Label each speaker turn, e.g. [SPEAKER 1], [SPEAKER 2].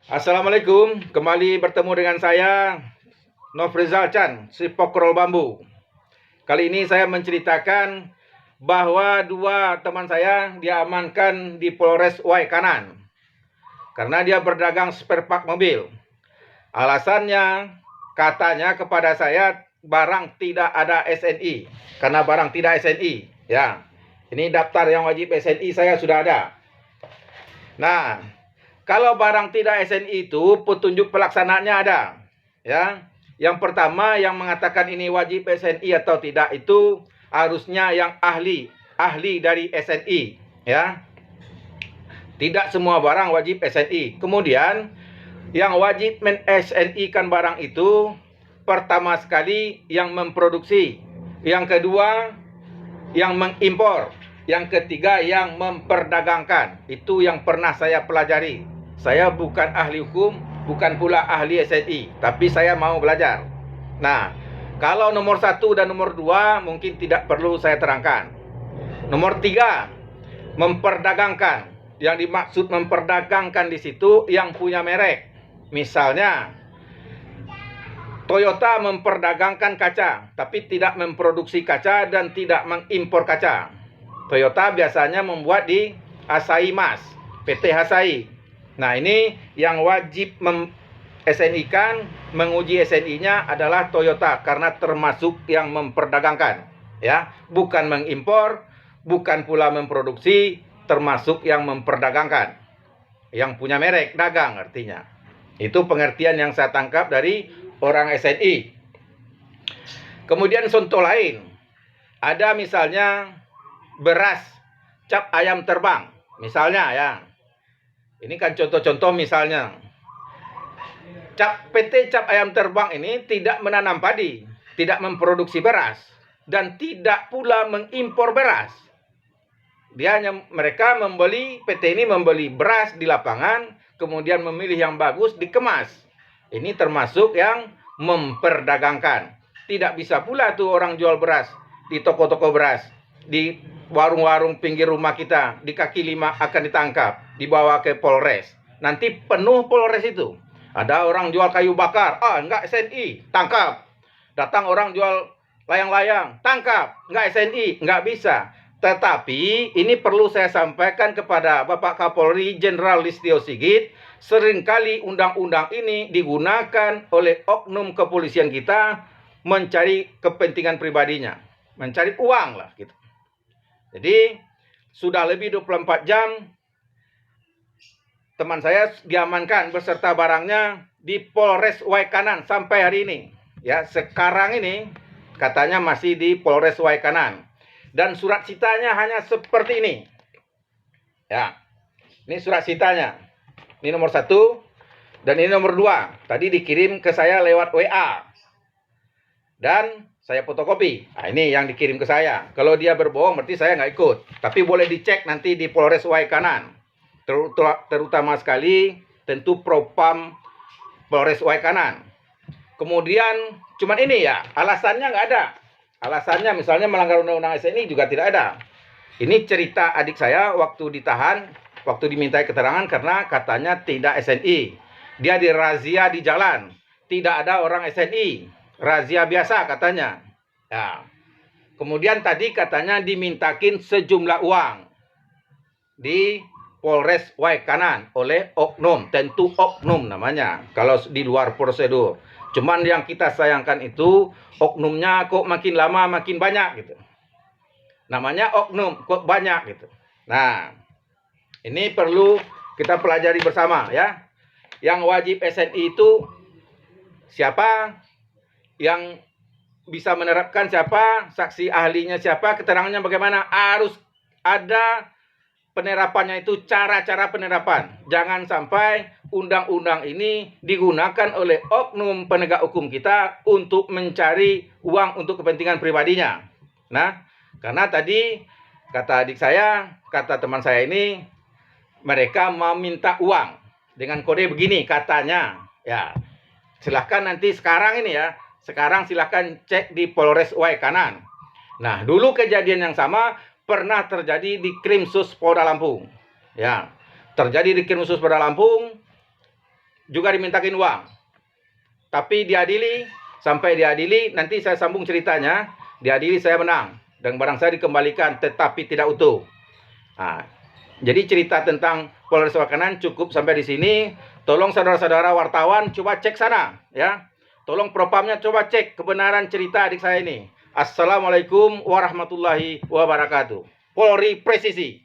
[SPEAKER 1] Assalamualaikum, kembali bertemu dengan saya Nofrizal Chan, si Pokrol Bambu. Kali ini saya menceritakan bahwa dua teman saya diamankan di Polres Waikanan karena dia berdagang spare part mobil. Alasannya katanya kepada saya barang tidak ada SNI, karena barang tidak SNI. Ya, ini daftar yang wajib SNI saya sudah ada. Nah, kalau barang tidak SNI itu petunjuk pelaksanaannya ada. Ya. Yang pertama yang mengatakan ini wajib SNI atau tidak itu harusnya yang ahli dari SNI, ya. Tidak semua barang wajib SNI. Kemudian yang wajib men-SNI kan barang itu pertama sekali yang memproduksi, yang kedua yang mengimpor, yang ketiga yang memperdagangkan. Itu yang pernah saya pelajari. Saya bukan ahli hukum, bukan pula ahli SNI, tapi saya mau belajar. Nah, kalau nomor 1 dan nomor 2 mungkin tidak perlu saya terangkan. Nomor 3, memperdagangkan. Yang dimaksud memperdagangkan di situ yang punya merek. Misalnya Toyota memperdagangkan kaca, tapi tidak memproduksi kaca dan tidak mengimpor kaca. Toyota biasanya membuat di Asahi Mas, PT Asahi. Nah, ini yang wajib SNI-kan, menguji SNI-nya adalah Toyota karena termasuk yang memperdagangkan, ya, bukan mengimpor, bukan pula memproduksi, termasuk yang memperdagangkan. Yang punya merek, dagang artinya. Itu pengertian yang saya tangkap dari orang SNI. Kemudian contoh lain, ada misalnya beras cap ayam terbang, misalnya ya. Ini kan contoh-contoh misalnya. PT cap ayam terbang ini tidak menanam padi, tidak memproduksi beras, dan tidak pula mengimpor beras. Mereka membeli, PT ini membeli beras di lapangan, kemudian memilih yang bagus, dikemas. Ini termasuk yang memperdagangkan. Tidak bisa pula tuh orang jual beras di toko-toko beras, di warung-warung pinggir rumah kita, di kaki lima akan ditangkap, dibawa ke Polres. Nanti penuh Polres itu. Ada orang jual kayu bakar, enggak SNI, tangkap. Datang orang jual layang-layang, tangkap, enggak SNI, enggak bisa. Tetapi ini perlu saya sampaikan kepada Bapak Kapolri Jenderal Listio Sigit, seringkali undang-undang ini digunakan oleh oknum kepolisian kita mencari kepentingan pribadinya, mencari uang lah gitu. Jadi sudah lebih 24 jam teman saya diamankan beserta barangnya di Polres Waikanan sampai hari ini. Ya, sekarang ini katanya masih di Polres Waikanan. Dan surat citanya hanya seperti ini. Ya, ini surat citanya. Ini nomor 1 dan ini nomor 2. Tadi dikirim ke saya lewat WA. Dan saya fotokopi. Nah, ini yang dikirim ke saya. Kalau dia berbohong berarti saya nggak ikut. Tapi boleh dicek nanti di Polres Waikanan. Terutama sekali tentu Propam Polres Waikanan. Kemudian cuman ini ya, alasannya nggak ada. Alasannya misalnya melanggar undang-undang SNI juga tidak ada. Ini cerita adik saya waktu ditahan, waktu dimintai keterangan karena katanya tidak SNI. Dia dirazia di jalan, tidak ada orang SNI. Razia biasa katanya. Ya. Kemudian tadi katanya dimintakin sejumlah uang di Polres Waikanan oleh oknum, tentu oknum namanya kalau di luar prosedur. Cuman yang kita sayangkan itu oknumnya kok makin lama makin banyak gitu. Namanya oknum kok banyak gitu. Nah, ini perlu kita pelajari bersama ya. Yang wajib SNI itu siapa? Yang bisa menerapkan siapa? Saksi ahlinya siapa? Keterangannya bagaimana? Harus ada penerapannya itu, cara-cara penerapan. Jangan sampai undang-undang ini digunakan oleh oknum penegak hukum kita untuk mencari uang untuk kepentingan pribadinya. Nah, karena tadi kata adik saya, kata teman saya ini, mereka meminta uang dengan kode begini katanya. Ya, silahkan nanti sekarang ini ya, sekarang silahkan cek di Polres Waikanan. Nah, dulu kejadian yang sama pernah terjadi di Krimsus Polda Lampung. Ya, terjadi di Krimsus Polda Lampung. juga dimintakin uang. Tapi diadili, sampai diadili, nanti saya sambung ceritanya. Diadili saya menang dan barang saya dikembalikan, tetapi tidak utuh. Nah, jadi cerita tentang Polres Wakanan cukup sampai di sini. Tolong saudara-saudara wartawan coba cek sana, ya. Tolong propamnya coba cek kebenaran cerita adik saya ini. Assalamualaikum warahmatullahi wabarakatuh. Polri presisi.